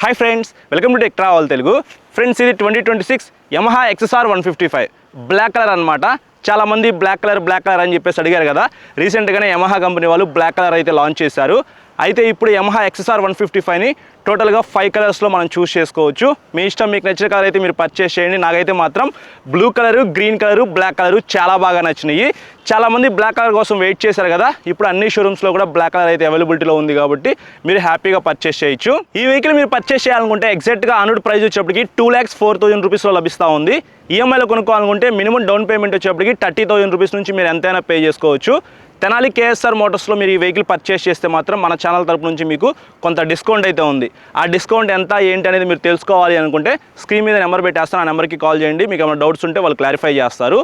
Hi friends, welcome to tech travel Telugu. Friends, ఇది 2026 Yamaha XSR 155 black colour అనమాట. చాలామంది black colour అని చెప్పేసి అడిగారు కదా. రీసెంట్గానే యమహా కంపెనీ వాళ్ళు బ్లాక్ కలర్ అయితే లాంచ్ చేశారు. అయితే ఇప్పుడు యమహా XSR 155ని టోటల్గా 5 కలర్స్లో మనం చూస్ చేసుకోవచ్చు. మీ ఇష్టం, మీకు నచ్చిన కలర్ అయితే మీరు పర్చేస్ చేయండి. నాకైతే మాత్రం blue colour, green colour, black colour చాలా బాగా నచ్చినాయి. చాలామంది బ్లాక్ కలర్ కోసం వెయిట్ చేశారు కదా. ఇప్పుడు అన్ని షోరూమ్స్లో కూడా బ్లాక్ కలర్ అయితే అవైలబిలిటీలో ఉంది కాబట్టి మీరు హ్యాపీగా పర్చేస్ చేయొచ్చు. ఈ వెహికల్ మీరు పర్చేస్ చేయాలనుకుంటే ఎగ్జాక్ట్గా ఆనుడ్ ప్రైస్ వచ్చేప్పటికి 2,04,000 రూపీస్లో లభిస్తూ ఉంది. ఈఎంఐలో కొనుక్కోవాలనుకుంటే మినిమం డౌన్ పేమెంట్ వచ్చేప్పటికి 30,000 రూపీస్ నుంచి మీరు ఎంతైనా పే చేసుకోవచ్చు. తెనాలి KSR మోటార్స్లో మీరు ఈ వెహికల్ పర్చేస్ చేస్తే మాత్రం మన ఛానల్ తరపు నుంచి మీకు కొంత డిస్కౌంట్ అయితే ఉంది. ఆ డిస్కౌంట్ ఎంత ఏంటి అనేది మీరు తెలుసుకోవాలి అనుకుంటే స్క్రీన్ మీద నెంబర్ పెట్టేస్తాను. ఆ నెంబర్కి కాల్ చేయండి. మీకు ఏమైనా డౌట్స్ ఉంటే వాళ్ళు క్లారిఫై చేస్తారు.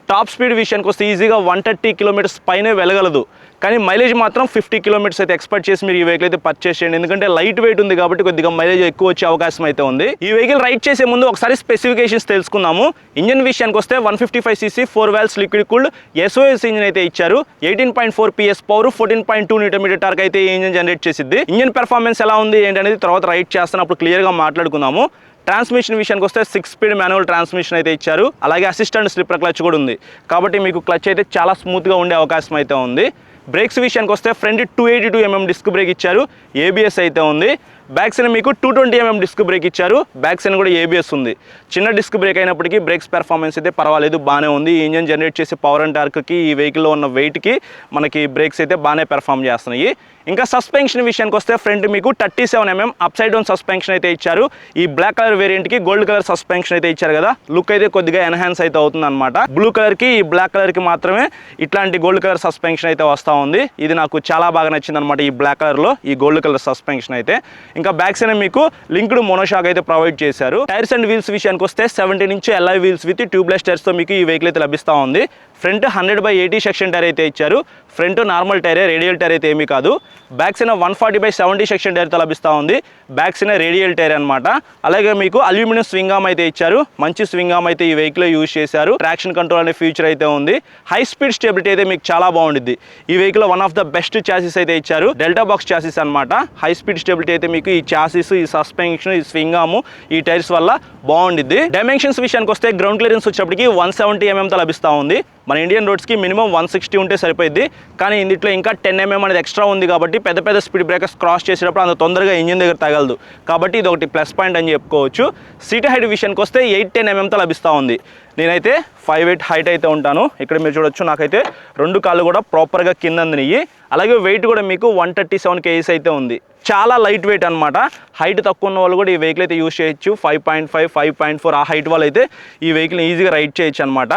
టాప్ స్పీడ్ విషయానికి వస్తే ఈజీగా 130 కిలోమీటర్స్ పైనే వెళ్ళగలదు. కానీ మైలేజ్ మాత్రం 50 కిలోమీటర్స్ అయితే ఎక్స్పెక్ట్ చేసి మీరు ఈ వెహికల్ అయితే పర్చేస్ చేయండి. ఎందుకంటే లైట్ వెయిట్ ఉంది కాబట్టి కొద్దిగా మైలేజ్ ఎక్కువ వచ్చే అవకాశం అయితే ఉంది. ఈ వెహికల్ రైడ్ చేసే ముందు ఒకసారి స్పెసిఫికేషన్స్ తెలుసుకుందాము. ఇంజన్ విషయానికి వస్తే 155cc 4 valves liquid cooled SOS engine అయితే ఇచ్చారు. 18.4 PS పవర్, 14.2 Nm టార్క్ అయితే ఈ ఇంజన్ జనరేట్ చేసిద్ది. ఇంజన్ పెర్ఫార్మెన్స్ ఎలా ఉంది ఏంటనేది తర్వాత రైడ్ చేస్తున్నప్పుడు క్లియర్గా మాట్లాడుకుందాము. ట్రాన్స్మిషన్ విషయానికి వస్తే 6 స్పీడ్ మాన్యువల్ ట్రాన్స్మిషన్ అయితే ఇచ్చారు. అలాగే అసిస్టెంట్ స్లిప్పర్ క్లచ్ కూడా ఉంది కాబట్టి మీకు క్లచ్ అయితే చాలా స్మూత్గా ఉండే అవకాశం అయితే ఉంది. బ్రేక్స్ విషయానికి వస్తే ఫ్రంట్ 282 mm డిస్క్ బ్రేక్ ఇచ్చారు. ABS అయితే ఉంది. బ్యాక్ సైడ్ మీకు 220 mm డిస్క్ బ్రేక్ ఇచ్చారు. బ్యాక్ సైడ్ కూడా ABS ఉంది. చిన్న డిస్క్ బ్రేక్ అయినప్పటికీ బ్రేక్స్ పెర్ఫార్మెన్స్ అయితే పర్వాలేదు, బాగానే ఉంది. ఈ ఇంజన్ జనరేట్ చేసే పవర్ అండ్ టార్క్కి ఈ వెహికల్లో ఉన్న వెయిట్కి మనకి బ్రేక్స్ అయితే బాగానే పెర్ఫార్మ్ చేస్తున్నాయి. ఇంకా సస్పెన్షన్ విషయానికి వస్తే ఫ్రంట్ మీకు 37 mm upside down suspension అయితే ఇచ్చారు. ఈ బ్లాక్ కలర్ వేరియంట్కి గోల్డ్ కలర్ సస్పెన్షన్ అయితే ఇచ్చారు కదా. లుక్ అయితే కొద్దిగా ఎన్హాన్స్ అయితే అవుతుంది అనమాట. బ్లూ కలర్కి ఈ బ్లాక్ కలర్కి మాత్రమే ఇట్లాంటి గోల్డ్ కలర్ సస్పెన్షన్ అయితే వస్తూ ఉంది. ఇది నాకు చాలా బాగా నచ్చింది అనమాట. ఈ బ్లాక్ కలర్లో ఈ గోల్డ్ కలర్ సస్పెన్షన్ అయితే. ఇంకా బ్యాక్ సైడ్ మీకు లింక్డ్ మోనోషాక్ అయితే ప్రొవైడ్ చేశారు. టైర్స్ అండ్ వీల్స్ విషయానికి వస్తే 17 inch alloy wheels with tubeless టైర్స్తో మీకు ఈ వెహికల్ అయితే లభిస్తూ ఉంది. ఫ్రంట్ 100/80 సెక్షన్ టైర్ అయితే ఇచ్చారు. ఫ్రంట్ నార్మల్ టైరే, రేడియల్ టైర్ అయితే ఏమీ కాదు. బ్యాక్ సైడ్ 140/70 సెక్షన్ టైర్తో లభిస్తూ ఉంది. బ్యాక్ సైడ్ రేడియల్ టైర్ అనమాట. అలాగే మీకు అల్యూమినియం స్వింగ్ ఆర్మ్ అయితే ఇచ్చారు. మంచి స్వింగ్ ఆర్మ్ అయితే ఈ వెహికల్ యూజ్ చేశారు. ట్రాక్షన్ కంట్రోల్ అనే ఫీచర్ అయితే ఉంది. హై స్పీడ్ స్టెబిలిటీ అయితే మీకు చాలా బాగుంటుంది. ఈ vehicle one of the best chassis అయితే ఇచ్చారు. డెల్టా బాక్స్ చాసిస్ అనమాట. హై స్పీడ్ స్టెబిలిటీ అయితే మీకు ఈ చాసిస్, ఈ సస్పెన్షన్, ఈ స్వింగ్ ఆర్మ్, ఈ టైర్స్ వల్ల బాగుండిద్ది. డైమెన్షన్స్ విషయానికి వస్తే గ్రౌండ్ క్లియరెన్స్ వచ్చేప్పటికి 170 mm తో లభిస్తూ ఉంది. మన ఇండియన్ రోడ్స్కి మినిమం 160 ఉంటే సరిపోయింది. కానీ ఇందులో ఇంకా 10 mm అనేది ఎక్స్ట్రా ఉంది కాబట్టి పెద్ద స్పీడ్ బ్రేకర్స్ క్రాస్ చేసేటప్పుడు అంత తొందరగా ఇంజిన్ దగ్గర తగలదు. కాబట్టి ఇది ఒకటి ప్లస్ పాయింట్ అని చెప్పుకోవచ్చు. సీట్ హైట్ విషయానికి వస్తే 8-10 mm తో లభిస్తూ ఉంది. నేనైతే 5'8" హైట్ అయితే ఉంటాను. ఇక్కడ మీరు చూడొచ్చు, నాకైతే 2 కాళ్ళు కూడా ప్రాపర్గా కింద అందినయి. అలాగే వెయిట్ కూడా మీకు 137 kgs అయితే ఉంది. చాలా లైట్ వెయిట్ అనమాట. హైట్ తక్కువ ఉన్న వాళ్ళు కూడా ఈ వెహికల్ అయితే యూజ్ చేయొచ్చు. 5.5, 5.4 ఆ హైట్ వాళ్ళు అయితే ఈ వెహికల్ ఈజీగా రైడ్ చేయొచ్చు అనమాట.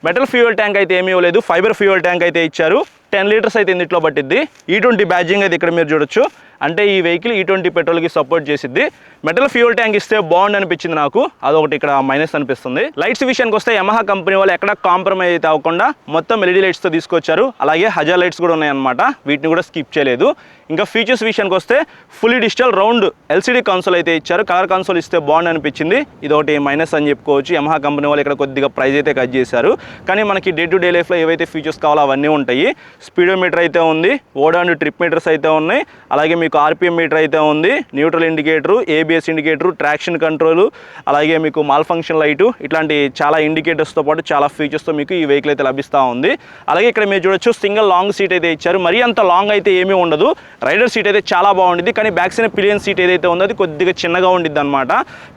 మెటల్ ఫ్యూయల్ ట్యాంక్ అయితే ఏమీ ఇవ్వలేదు. ఫైబర్ ఫ్యూయల్ ట్యాంక్ అయితే ఇచ్చారు. 10 లీటర్స్ అయితే ఇందులో పట్టిద్ది. E20 బ్యాడ్జింగ్ అయితే ఇక్కడ మీరు చూడొచ్చు. అంటే ఈ వెహికల్ E20 పెట్రోల్కి సపోర్ట్ చేసిద్ది. మెటల్ ఫ్యూయల్ ట్యాంక్ ఇస్తే బాగుంది అనిపించింది నాకు. అదొకటి ఇక్కడ మైనస్ అనిపిస్తుంది. లైట్స్ విషయానికి వస్తే యమహా కంపెనీ వాళ్ళు ఎక్కడ కాంప్రమైజ్ అయితే అవ్వకుండా మొత్తం LED లైట్స్తో తీసుకొచ్చారు. అలాగే హజార్ లైట్స్ కూడా ఉన్నాయన్నమాట. వీటిని కూడా స్కిప్ చేయలేదు. ఇంకా ఫీచర్స్ విషయానికి వస్తే fully digital round LCD console అయితే ఇచ్చారు. కలర్ కన్సోల్ ఇస్తే బాగుంది అనిపించింది. ఇదొకటి మైనస్ అని చెప్పుకోవచ్చు. యమహా కంపెనీ వాళ్ళు ఇక్కడ కొద్దిగా ప్రైస్ అయితే కట్ చేశారు. కానీ మనకి డే టు డే లైఫ్లో ఏవైతే ఫీచర్స్ కావాలో అవన్నీ ఉంటాయి. స్పీడోమీటర్ అయితే ఉంది. ఓడాన్ ట్రిప్ మీటర్స్ అయితే ఉన్నాయి. అలాగే మీకు RPM మీటర్ అయితే ఉంది. Neutral indicator, ABS indicator, traction control, అలాగే మీకు మాల్ ఫంక్షన్ లైటు, ఇట్లాంటి చాలా ఇండికేటర్స్తో పాటు చాలా ఫీచర్స్తో మీకు ఈ వెహికల్ అయితే లభిస్తూ ఉంది. అలాగే ఇక్కడ మీరు చూడొచ్చు, సింగిల్ లాంగ్ సీట్ అయితే ఇచ్చారు. మరీ అంత లాంగ్ అయితే ఏమీ ఉండదు. రైడర్ సీట్ అయితే చాలా బాగుంటుంది. కానీ బ్యాక్ సైడ్ పిలియన్ సీట్ ఏదైతే ఉందో అది కొద్దిగా చిన్నగా ఉండిద్ది అనమాట.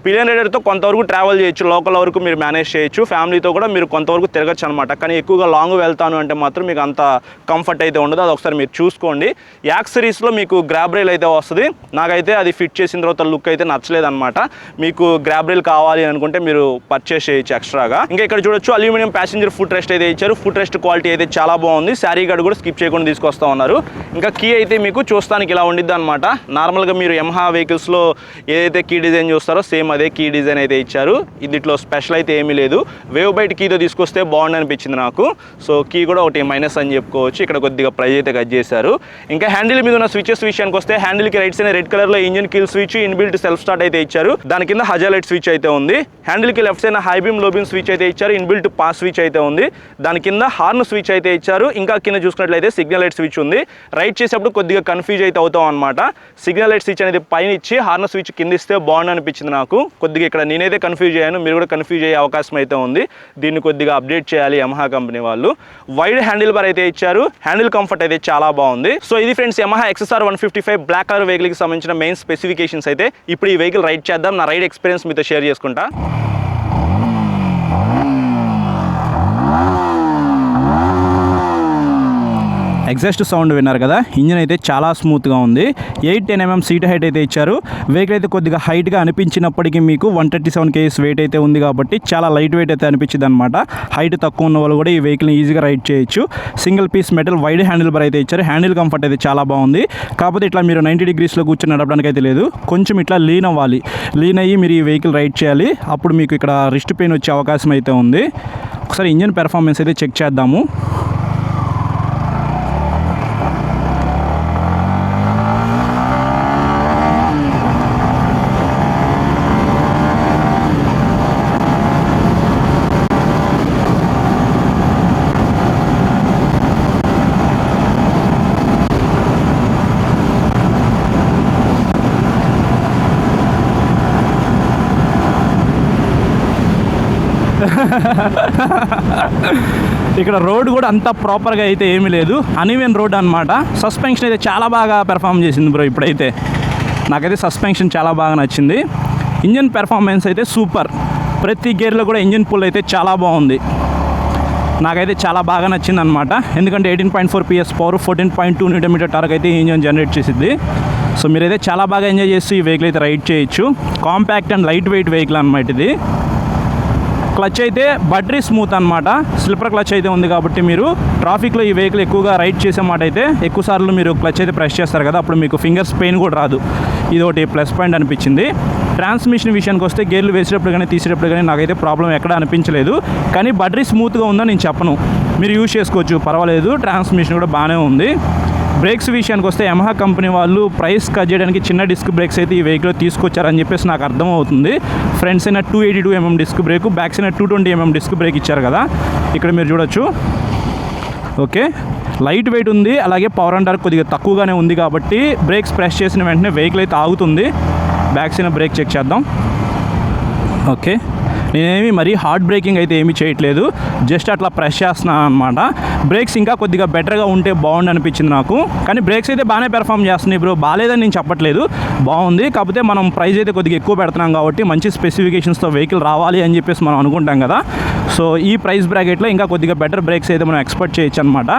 పిలియన్ రైడర్తో కొంతవరకు ట్రావెల్ చేయొచ్చు, లోకల్ వరకు మీరు మేనేజ్ చేయొచ్చు. ఫ్యామిలీతో కూడా మీరు కొంతవరకు తిరగచ్చు అనమాట. కానీ ఎక్కువగా లాంగ్ వెళ్తాను అంటే మాత్రం మీకు అంత కంఫర్ట్ అయితే ఉండదు. అది ఒకసారి మీరు చూసుకోండి. యాక్స్ సిరీస్లో మీకు గ్రాబ్ రైల్ అయితే వస్తుంది. నాకైతే అది ఫిట్ చేసిన తర్వాత లుక్ అయితే నచ్చలేదన్నమాట. మీకు గ్రాబ్ రైల్ కావాలి అనుకుంటే మీరు పర్చేస్ చేయొచ్చు ఎక్స్ట్రాగా. ఇంకా ఇక్కడ చూడొచ్చు, అల్యూమినియం ప్యాసింజర్ ఫుట్ రెస్ట్ అయితే ఇచ్చారు. ఫుట్ రెస్ట్ క్వాలిటీ అయితే చాలా బాగుంది. శారీ గార్డ్ కూడా స్కిప్ చేయకుండా తీసుకొస్తా ఉన్నారు. ఇంకా కీ అయితే మీకు చూస్తానికి ఇలా ఉండిద్ది అనమాట. నార్మల్గా మీరు యమహా వెహికల్స్లో ఏదైతే కీ డిజైన్ చూస్తారో సేమ్ అదే కీ డిజైన్ అయితే ఇచ్చారు. ఇదిట్లో స్పెషల్ అయితే ఏమీ లేదు. వేవ్ బైట్ కీతో తీసుకొస్తే బాగుంది అనిపించింది నాకు. సో కీ కూడా ఒకటి మైనస్ అని చెప్పుకోవచ్చు. ఇక్కడ కొద్దిగా ప్రైస్ అయితే కట్ చేశారు. ఇంకా హ్యాండిల్ మీద ఉన్న స్విచెస్ విషయానికి వస్తే హ్యాండిల్కి రైట్ సైడ్ రెడ్ కలర్లో engine kill switch, inbuilt self start అయితే ఇచ్చారు. దాని కింద హజార్ లైట్ స్విచ్ అయితే ఉంది. హ్యాండిల్కి left side high beam, low beam switch అయితే ఇచ్చారు. ఇన్బిల్ట్ పాస్ స్విచ్ అయితే ఉంది. దాని కింద హార్న్ స్విచ్ అయితే ఇచ్చారు. ఇంకా కింద చూసుకున్నట్లయితే సిగ్నల్ లైట్ స్విచ్ ఉంది. రైడ్ చేసేటప్పుడు కొద్దిగా కన్ఫ్యూజ్ అయితే అవుతాం అనమాట. సిగ్నల్ లైట్ స్విచ్ అనేది పైన ఇచ్చి హార్న్ స్విచ్ కింద ఇస్తే బాగుండు అనిపించింది నాకు. కొద్దిగా ఇక్కడ నేనైతే కన్ఫ్యూజ్ అయ్యాను, మీరు కూడా కన్ఫ్యూజ్ అయ్యే అవకాశం అయితే ఉంది. దీన్ని కొద్దిగా అప్డేట్ చేయాలి యమహా కంపెనీ వాళ్ళు. వైడ్ హ్యాండిల్ బార్ అయితే ఇచ్చారు, హ్యాండిల్ కంఫర్ట్ అయితే చాలా బాగుంది. సో ఇది friends Yamaha XSR 155 black colour వెహికల్కి సంబంధించిన మెయిన్ స్పెసిఫికేషన్స్ అయితే. ఇప్పుడు ఈ వెహికల్ రైడ్ చేద్దాం, నా రైడ్ ఎక్స్పీరియన్స్ మీతో షేర్ చేసుకుంటా. ఎగ్జాస్ట్ సౌండ్ విన్నారు కదా, ఇంజిన్ అయితే చాలా స్మూత్గా ఉంది. 810 mm సీట్ హైట్ అయితే ఇచ్చారు. వెహికల్ అయితే కొద్దిగా హైట్గా అనిపించినప్పటికీ మీకు 137 kg వెయిట్ అయితే ఉంది కాబట్టి చాలా లైట్ వెయిట్ అయితే అనిపించింది అనమాట. హైట్ తక్కువ ఉన్న వాళ్ళు కూడా ఈ వెహికల్ని ఈజీగా రైడ్ చేయొచ్చు. Single piece metal wide handle bar అయితే ఇచ్చారు. హ్యాండిల్ కంఫర్ట్ అయితే చాలా బాగుంది. కాకపోతే ఇట్లా మీరు 90 degreesలో కూర్చొని నడపడానికి అయితే లేదు, కొంచెం ఇట్లా లీన్ అవ్వాలి. లీన్ అయ్యి మీరు ఈ వెహికల్ రైడ్ చేయాలి, అప్పుడు మీకు ఇక్కడ రిస్ట్ పెయిన్ వచ్చే అవకాశం అయితే ఉంది. ఒకసారి ఇంజిన్ పెర్ఫార్మెన్స్ అయితే చెక్ చేద్దాము. ఇక్కడ రోడ్ కూడా అంత ప్రాపర్గా అయితే ఏమీ లేదు, అన్ఈవెన్ రోడ్ అనమాట. సస్పెన్షన్ అయితే చాలా బాగా పెర్ఫామ్ చేసింది బ్రో. ఇప్పుడైతే నాకైతే సస్పెన్షన్ చాలా బాగా నచ్చింది. ఇంజిన్ పెర్ఫార్మెన్స్ అయితే సూపర్. ప్రతి గేర్లో కూడా ఇంజిన్ పుల్ అయితే చాలా బాగుంది. నాకైతే చాలా బాగా నచ్చింది అనమాట. ఎందుకంటే 18.4 PS పవర్, 14.2 Nm టార్క్ అయితే ఇంజిన్ జనరేట్ చేసింది. సో మీరైతే చాలా బాగా ఎంజాయ్ చేస్తూ ఈ వెహికల్ అయితే రైడ్ చేయొచ్చు. Compact and light weight vehicle అనమాట ఇది. క్లచ్ అయితే బటరీ స్మూత్ అనమాట. స్లిప్పర్ క్లచ్ అయితే ఉంది కాబట్టి మీరు ట్రాఫిక్లో ఈ వెహికల్ ఎక్కువగా రైడ్ చేసే మాట అయితే ఎక్కువ సార్లు మీరు క్లచ్ అయితే ప్రెస్ చేస్తారు కదా, అప్పుడు మీకు ఫింగర్స్ పెయిన్ కూడా రాదు. ఇది ఒకటి ప్లస్ పాయింట్ అనిపించింది. ట్రాన్స్మిషన్ విషయానికి వస్తే గేర్లు వేసేటప్పుడు కానీ తీసేటప్పుడు కానీ నాకైతే ప్రాబ్లం ఎక్కడ అనిపించలేదు. కానీ బటరీ స్మూత్గా ఉందని నేను చెప్పను, మీరు యూజ్ చేసుకోవచ్చు, పర్వాలేదు. ట్రాన్స్మిషన్ కూడా బాగానే ఉంది. బ్రేక్స్ విషయానికి వస్తే యమహా కంపెనీ వాళ్ళు ప్రైస్ కట్ చేయడానికి చిన్న డిస్క్ బ్రేక్స్ అయితే ఈ వెహికల్లో తీసుకొచ్చారని చెప్పేసి నాకు అర్థమవుతుంది. ఫ్రంట్స్ అయినా 282 mm డిస్క్ బ్రేక్, బ్యాక్స్ అయినా 220 mm డిస్క్ బ్రేక్ ఇచ్చారు కదా, ఇక్కడ మీరు చూడొచ్చు. ఓకే, లైట్ వెయిట్ ఉంది, అలాగే పవర్ అండ్ టార్క్ కొద్దిగా తక్కువగానే ఉంది కాబట్టి బ్రేక్స్ ప్రెస్ చేసిన వెంటనే వెహికల్ అయితే ఆగుతుంది. బ్యాక్స్ అయినా బ్రేక్ చెక్ చేద్దాం. ఓకే, నేనేమి మరీ హార్డ్ బ్రేకింగ్ అయితే ఏమీ చేయట్లేదు, జస్ట్ అట్లా ప్రెస్ చేస్తున్నాను అనమాట. బ్రేక్స్ ఇంకా కొద్దిగా బెటర్గా ఉంటే బాగుండు అనిపించింది నాకు. కానీ బ్రేక్స్ అయితే బాగానే పెర్ఫామ్ చేస్తున్నాయి బ్రో, బాగాలేదని నేను చెప్పట్లేదు, బాగుంది. కాకపోతే మనం ప్రైస్ అయితే కొద్దిగా ఎక్కువ పెడుతున్నాం కాబట్టి మంచి స్పెసిఫికేషన్స్తో వెహికల్ రావాలి అని చెప్పేసి మనం అనుకుంటాం కదా. సో ఈ ప్రైస్ బ్రాకెట్లో ఇంకా కొద్దిగా బెటర్ బ్రేక్స్ అయితే మనం ఎక్స్పెక్ట్ చేయొచ్చు అనమాట.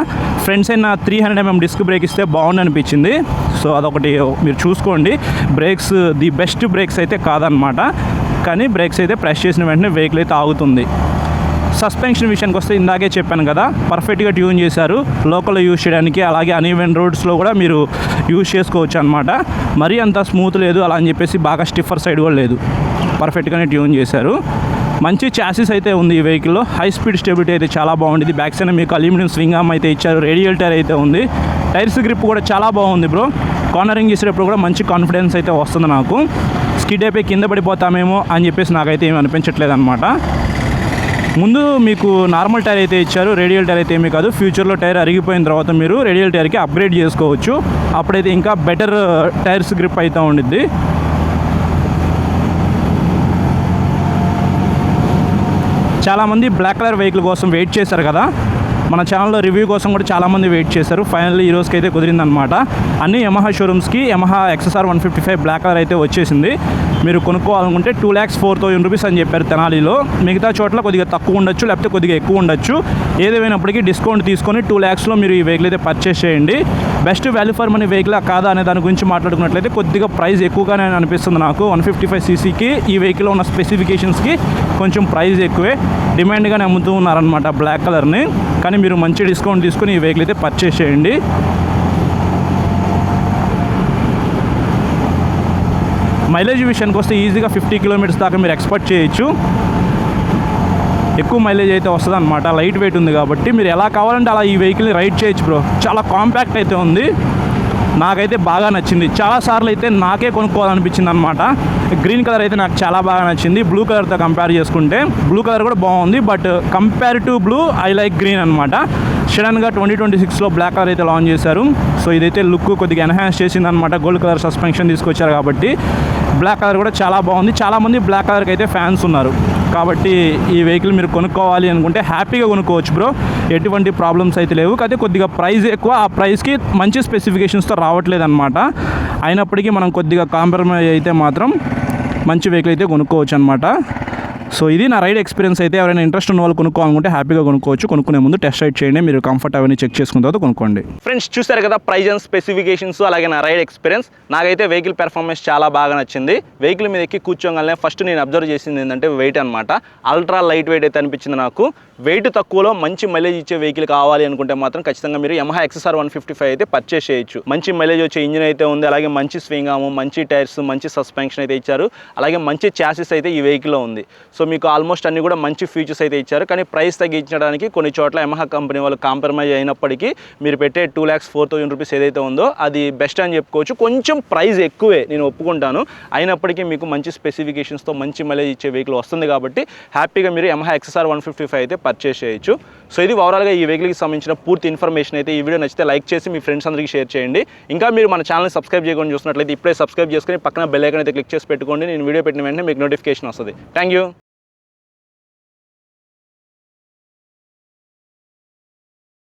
ఫ్రంట్స్ అయినా 300 mm డిస్క్ బ్రేక్ ఇస్తే బాగుండు అనిపించింది. సో అదొకటి మీరు చూసుకోండి. బ్రేక్స్ ది బెస్ట్ బ్రేక్స్ అయితే కాదనమాట, కానీ బ్రేక్స్ అయితే ప్రెస్ చేసిన వెంటనే వెహికల్ అయితే ఆగుతుంది. సస్పెన్షన్ విషయానికి వస్తే ఇందాకే చెప్పాను కదా, పర్ఫెక్ట్గా ట్యూన్ చేశారు లోకల్లో యూజ్ చేయడానికి. అలాగే అన్ఈవెన్ రోడ్స్లో కూడా మీరు యూజ్ చేసుకోవచ్చు అనమాట. మరీ అంత స్మూత్ లేదు అలా అని చెప్పేసి బాగా స్టిఫర్ సైడ్ కూడా లేదు, పర్ఫెక్ట్గానే ట్యూన్ చేశారు. మంచి చాసిస్ అయితే ఉంది ఈ వెహికల్లో. హై స్పీడ్ స్టెబిలిటీ అయితే చాలా బాగుంది. బ్యాక్ సైడ్ మీకు అల్యూమినియం స్వింగ్ ఆర్మ్ అయితే ఇచ్చారు. రేడియల్ టైర్ అయితే ఉంది. టైర్స్ గ్రిప్ కూడా చాలా బాగుంది బ్రో. కార్నరింగ్ చేసేటప్పుడు కూడా మంచి కాన్ఫిడెన్స్ అయితే వస్తుంది నాకు. స్కిడ్ అయిపోయి కింద పడిపోతామేమో అని చెప్పేసి నాకైతే ఏమి అనిపించట్లేదు అనమాట. ముందు మీకు నార్మల్ టైర్ అయితే ఇచ్చారు, రేడియల్ టైర్ అయితే ఏమీ కాదు. ఫ్యూచర్లో టైర్ అరిగిపోయిన తర్వాత మీరు రేడియల్ టైర్కి అప్గ్రేడ్ చేసుకోవచ్చు, అప్పుడైతే ఇంకా బెటర్ టైర్స్ గ్రిప్ అయితే ఉండిద్ది. చాలామంది బ్లాక్ కలర్ వెహికల్ కోసం వెయిట్ చేశారు కదా, మన ఛానల్లో రివ్యూ కోసం కూడా చాలామంది వెయిట్ చేశారు. ఫైనల్లీ ఈ రోజుకి అయితే కుదిరిందనమాట. అన్ని యమహా షోరూమ్స్కి యమహా XSR 155 బ్లాక్ కలర్ అయితే వచ్చేసింది. మీరు కొనుక్కోవాలనుకుంటే 2,04,000 రూపీస్ అని చెప్పారు తెనాలిలో. మిగతా చోట్ల కొద్దిగా తక్కువ ఉండొచ్చు, లేకపోతే కొద్దిగా ఎక్కువ ఉండొచ్చు. ఏదేమైనప్పటికీ డిస్కౌంట్ తీసుకొని 2 lakhsలో మీరు ఈ వెహికల్ అయితే పర్చేస్ చేయండి. Best value for money vehicle కాదా అనే దాని గురించి మాట్లాడుకున్నట్లయితే కొద్దిగా ప్రైస్ ఎక్కువగానే అనిపిస్తుంది నాకు. 155cc ఈ వెహికల్లో ఉన్న స్పెసిఫికేషన్స్కి కొంచెం ప్రైస్ ఎక్కువే, డిమాండ్గానే అమ్ముతూ ఉన్నారనమాట బ్లాక్ కలర్ని. కానీ మీరు మంచి డిస్కౌంట్ తీసుకొని ఈ వెహికల్ అయితే పర్చేస్ చేయండి. మైలేజ్ విషయానికి వస్తే ఈజీగా 50 kilometers దాకా మీరు ఎక్స్పెక్ట్ చేయొచ్చు. ఎక్కువ మైలేజ్ అయితే వస్తుంది అనమాట. లైట్ వెయిట్ ఉంది కాబట్టి మీరు ఎలా కావాలంటే అలా ఈ వెహికల్ని రైడ్ చేయొచ్చు బ్రో. చాలా కాంపాక్ట్ అయితే ఉంది. నాకైతే బాగా నచ్చింది. చాలాసార్లు అయితే నాకే కొనుక్కోవాలనిపించింది అనమాట. గ్రీన్ కలర్ అయితే నాకు చాలా బాగా నచ్చింది. బ్లూ కలర్తో కంపేర్ చేసుకుంటే బ్లూ కలర్ కూడా బాగుంది, but compare to blue I like green అనమాట. సడన్గా 2026లో బ్లాక్ కలర్ అయితే లాంచ్ చేశారు. సో ఇదైతే లుక్ కొద్దిగా ఎన్హాన్స్ చేసింది అనమాట. గోల్డ్ కలర్ సస్పెన్షన్ తీసుకొచ్చారు కాబట్టి బ్లాక్ కలర్ కూడా చాలా బాగుంది. చాలామంది బ్లాక్ కలర్కి అయితే ఫ్యాన్స్ ఉన్నారు కాబట్టి ఈ వెహికల్ మీరు కొనుక్కోవాలి అనుకుంటే హ్యాపీగా కొనుక్కోవచ్చు బ్రో. ఎటువంటి ప్రాబ్లమ్స్ అయితే లేవు. అయితే కొద్దిగా ప్రైస్ ఎక్కువ, ఆ ప్రైస్కి మంచి స్పెసిఫికేషన్స్తో రావట్లేదు అనమాట. అయినప్పటికీ మనం కొద్దిగా కాంప్రమైజ్ అయితే మాత్రం మంచి వెహికల్ అయితే కొనుక్కోవచ్చు అనమాట. సో ఇది నా రైడ్ ఎక్స్పీరియన్స్ అయితే. ఎవరైనా ఇంట్రెస్ట్ ఉన్న వాళ్ళు కొనుక్కోవాలనుకుంటే హ్యాపీగా కొనుక్కోవచ్చు. కొనుక్కునే ముందు టెస్ట్ రైడ్ చేయండి, మీరు కంఫర్ట్ అవన్నీ చెక్ చేసుకున్న తర్వాత కొనుక్కోండి. ఫ్రెండ్స్ చూసారు కదా ప్రైజ్ అండ్ స్పెసిఫికేషన్స్, అలాగే నా రైడ్ ఎక్స్పీరియన్స్. నాకైతే వెహికల్ పెర్ఫార్మెన్స్ చాలా బాగా నచ్చింది. వెహికల్ మీద ఎక్కి కూర్చోగానే ఫస్ట్ నేను అబ్జర్వ్ చేసింది ఏంటంటే వెయిట్ అనమాట. అల్ట్రా లైట్ వెయిట్ అయితే అనిపించింది నాకు. వెయిట్ తక్కువలో మంచి మైలేజ్ ఇచ్చే వెహికల్ కావాలి అనుకుంటే మాత్రం ఖచ్చితంగా మీరు యమహా XSR 155 అయితే పర్చేస్ చేయొచ్చు. మంచి మైలేజ్ వచ్చే ఇంజిన్ అయితే ఉంది, అలాగే మంచి స్వింగ్ ఆర్మ్, మంచి టైర్స్, మంచి సస్పెన్షన్ అయితే ఇచ్చారు, అలాగే మంచి చాసిస్ అయితే ఈ వెహికల్లో ఉంది. సో మీకు ఆల్మోస్ట్ అన్ని కూడా మంచి ఫీచర్స్ అయితే ఇచ్చారు. కానీ ప్రైస్ తగ్గించడానికి కొన్ని చోట్ల యమహా కంపెనీ వాళ్ళు కాంప్రమైజ్ అయినప్పటికీ మీరు పెట్టే 2,04,000 రూపీస్ ఏదైతే ఉందో అది బెస్ట్ అని చెప్పుకోవచ్చు. కొంచెం ప్రైస్ ఎక్కువే, నేను ఒప్పుకుంటాను. అయినప్పటికీ మీకు మంచి స్పెసిఫికేషన్స్తో మంచి మైలేజ్ ఇచ్చే వెహికల్ వస్తుంది కాబట్టి హ్యాపీగా మీరు యమహా XSR 155 అయితే పర్చేస్ చేయొచ్చు. సో ఇది ఓవరాల్గా ఈ వెహికల్కి సంబంధించిన పూర్తి ఇన్ఫర్మేషన్ అయితే. ఈ వీడియో నచ్చితే లైక్ చేసి మీ ఫ్రెండ్స్ అందరికీ షేర్ చేయండి. ఇంకా మీరు మన ఛానల్ని సబ్స్క్రైబ్ చేయకుండా చూసినట్లయితే ఇప్పుడే సబ్స్క్రైబ్ చేసుకుని పక్కన బెల్ ఐకాన్ అయితే క్లిక్ చేసి పెట్టుకోండి. నేను వీడియో పెట్టిన వెంటనే మీకు నోటిఫికేషన్ వస్తుంది. Thank you.